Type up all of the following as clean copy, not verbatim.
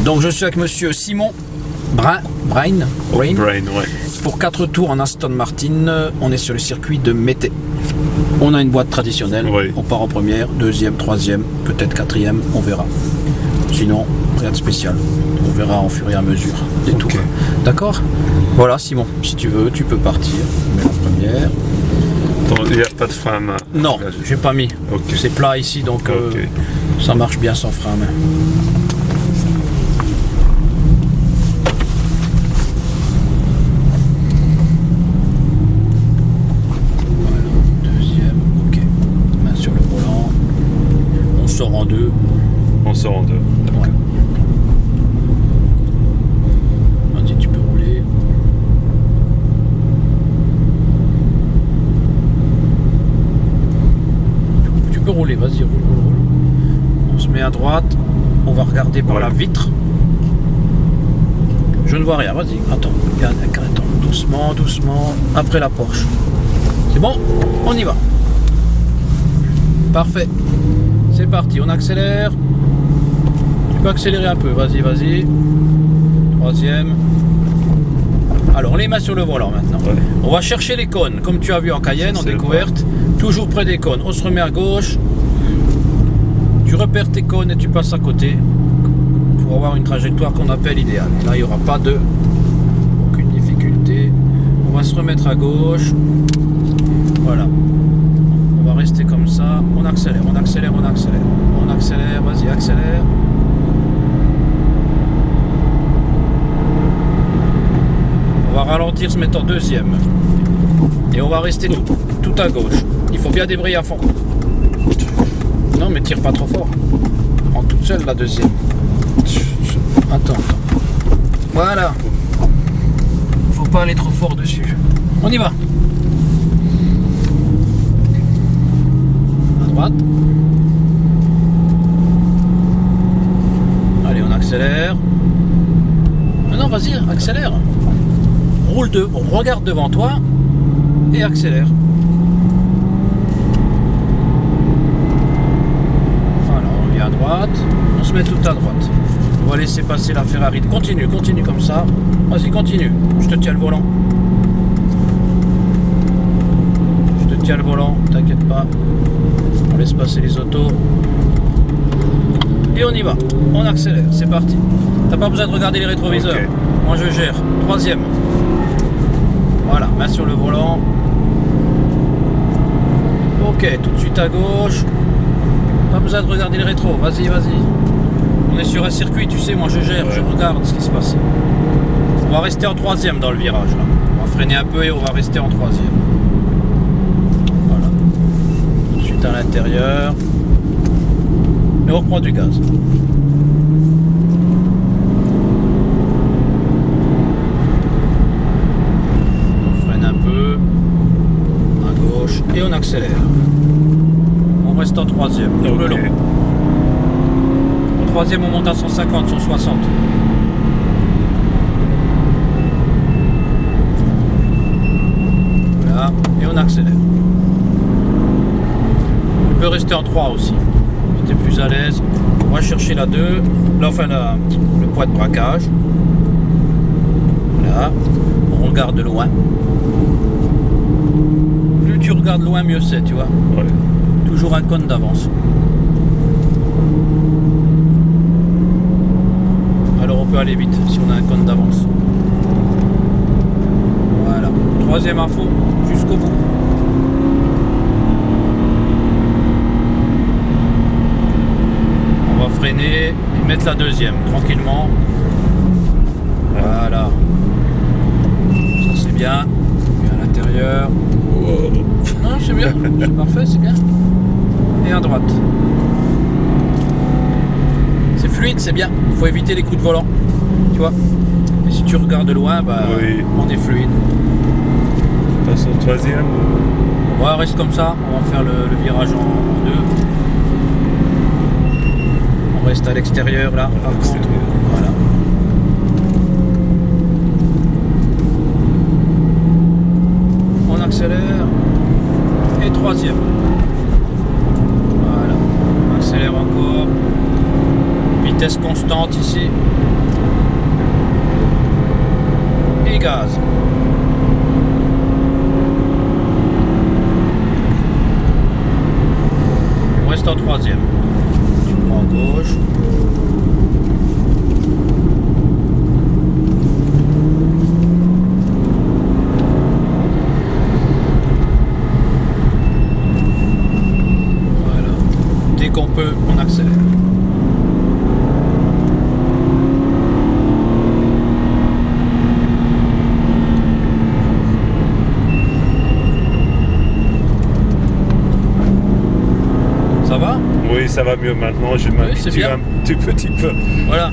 Donc je suis avec monsieur Simon Brain, ouais. Pour 4 tours en Aston Martin. On est sur le circuit de Mété. On a une boîte traditionnelle, ouais. On part en première, deuxième, troisième, peut-être quatrième, on verra. Sinon, rien de spécial. On verra en fur et à mesure des tours. D'accord? Voilà Simon, si tu veux, tu peux partir. On met la première. Donc il n'y a pas de frein à main? Non, j'ai pas mis. Okay. C'est plat ici, donc ça marche bien sans frein à main. On sort en deux. On sort en deux. Ouais. Vas-y, tu peux rouler. Tu peux rouler, vas-y, roule. On se met à droite. On va regarder par la vitre. Je ne vois rien, vas-y, attends. Doucement. Après la Porsche. C'est bon? On y va. Parfait. C'est parti, on accélère. Tu peux accélérer un peu, vas-y. Troisième. Alors, on les met sur le volant maintenant. Ouais. On va chercher les cônes, comme tu as vu en Cayenne, en découverte. Toujours près des cônes. On se remet à gauche. Tu repères tes cônes et tu passes à côté pour avoir une trajectoire qu'on appelle idéale. Là, il n'y aura pas aucune difficulté. On va se remettre à gauche. Voilà. On va rester comme ça, on accélère, vas-y, accélère. On va ralentir, se mettre en deuxième. Et on va rester tout à gauche. Il faut bien débrayer à fond. Non, mais tire pas trop fort. En toute seule, la deuxième. Attends. Voilà. Faut pas aller trop fort dessus. On y va. Allez, on accélère. Non, vas-y, accélère. Regarde devant toi et accélère. Voilà, on vient à droite. On se met tout à droite. On va laisser passer la Ferrari. Continue comme ça. Vas-y, continue. Je te tiens le volant. Le volant, t'inquiète pas, on laisse passer les autos et on y va, on accélère, c'est parti. T'as pas besoin de regarder les rétroviseurs, Moi je gère. Troisième, voilà, main sur le volant. Ok, tout de suite à gauche, pas besoin de regarder les rétros, vas-y. On est sur un circuit, tu sais, moi je gère, je regarde ce qui se passe. On va rester en troisième dans le virage là. On va freiner un peu et on va rester en troisième. À l'intérieur et on reprend du gaz. On freine un peu à gauche et on accélère. On reste en troisième tout le long. En troisième on monte à 150, 160. Voilà, et on accélère. On peut rester en 3 aussi. Si t'es plus à l'aise. On va chercher la 2. Là, enfin, le poids de braquage. Voilà. On regarde de loin. Plus tu regardes loin, mieux c'est, tu vois. Ouais. Toujours un cône d'avance. Alors on peut aller vite si on a un cône d'avance. Voilà. Troisième info, jusqu'au bout. Freiner et mettre la deuxième tranquillement. Voilà, ça c'est bien à l'intérieur. Non, c'est bien, c'est parfait, c'est bien. Et à droite, c'est fluide, c'est bien. Il faut éviter les coups de volant, tu vois. Et si tu regardes de loin, on est fluide. Passe au troisième. Ouais, reste comme ça, on va faire le virage en deux. On reste à l'extérieur là, par contre. Voilà. On accélère. Et troisième. Voilà. On accélère encore. Vitesse constante ici. Et gaz. On reste en troisième. Tu prends à gauche. Voilà. Dès qu'on peut, on accélère. Ça va? Oui, ça va mieux maintenant. Je c'est m'habitue bien. un tout petit peu. Voilà.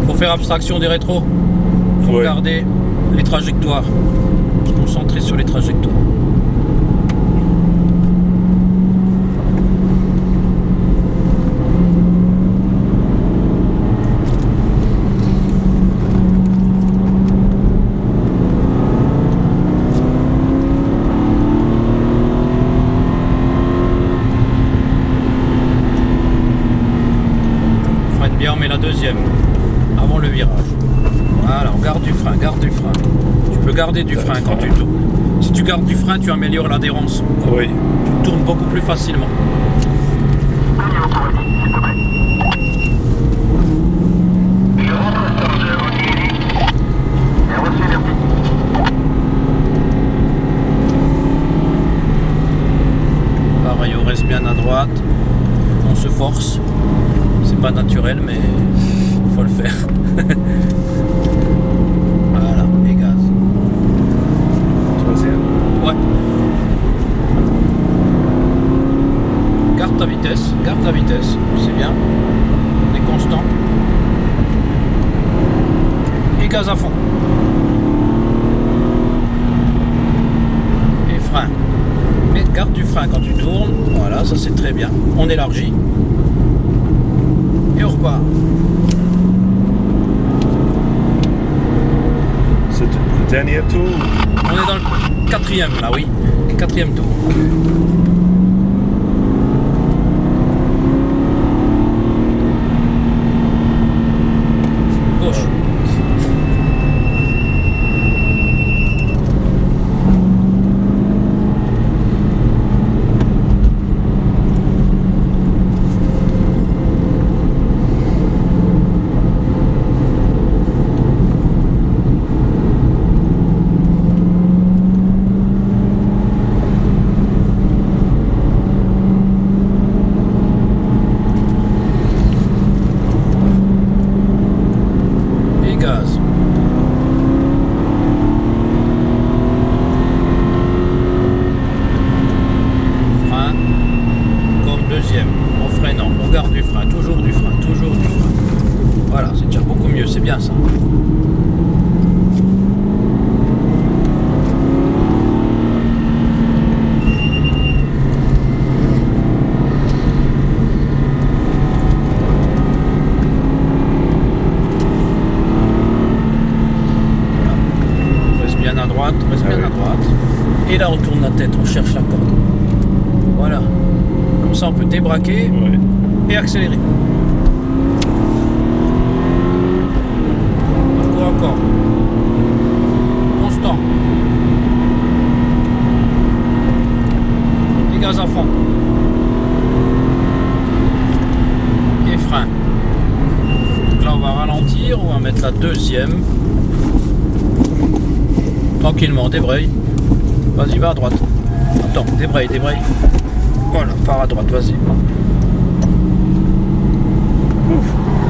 Faut faire abstraction des rétros. Faut Ouais. regarder les trajectoires. Se concentrer sur les trajectoires. Freine bien, on met la deuxième. Avant le virage. Voilà, on garde du frein, garde du frein. Tu peux garder du frein quand tu tournes. Si tu gardes du frein, tu améliores l'adhérence. Oui. Tu tournes beaucoup plus facilement. Pareil, on reste bien à droite. On se force. C'est pas naturel, mais faut le faire. Voilà, et gaz. Troisième. Ouais. Garde ta vitesse, c'est bien. On est constant. Et gaz à fond. Et frein. Mais garde du frein quand tu tournes. Voilà, ça c'est très bien. On élargit. Et on repart. C'est le dernier tour. On est dans le quatrième là, oui. Quatrième tour. Gauche. Et gaz. Frein. Encore deuxième. En freinant. On garde du frein. Toujours du frein. Toujours du frein. Voilà, c'est déjà beaucoup mieux. C'est bien ça. Reste bien à droite, reste bien oui. à droite. Et là on tourne la tête, on cherche la corde. Voilà. Comme ça on peut débraquer Oui. et accélérer. Encore. Constant. Et gaz à fond. Et frein. Donc là on va ralentir, on va mettre la deuxième. Tranquillement, débraye. Vas-y, va à droite. Attends, débraye. Voilà, pars à droite, vas-y.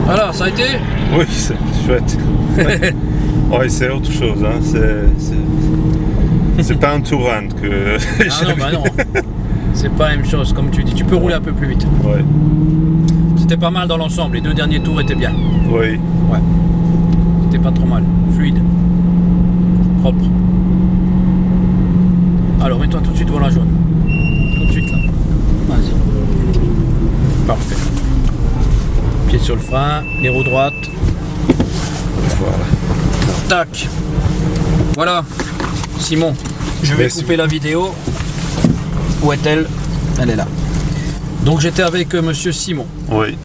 Voilà, ça a été. Oui, c'est chouette. Oui, c'est autre chose. Hein. C'est pas un Touran que Ah non, bah non. C'est pas la même chose, comme tu dis. Tu peux rouler un peu plus vite. Oui. C'était pas mal dans l'ensemble. Les deux derniers tours étaient bien. Oui. Ouais. C'était pas trop mal. Fluide. Propre. Alors, mets-toi tout de suite devant la jaune. Tout de suite là. Vas-y. Parfait. Pied sur le frein, les roues droites. Voilà. Tac. Voilà. Simon, je vais Merci. couper la vidéo. Où est-elle? Elle est là. Donc j'étais avec monsieur Simon. Oui.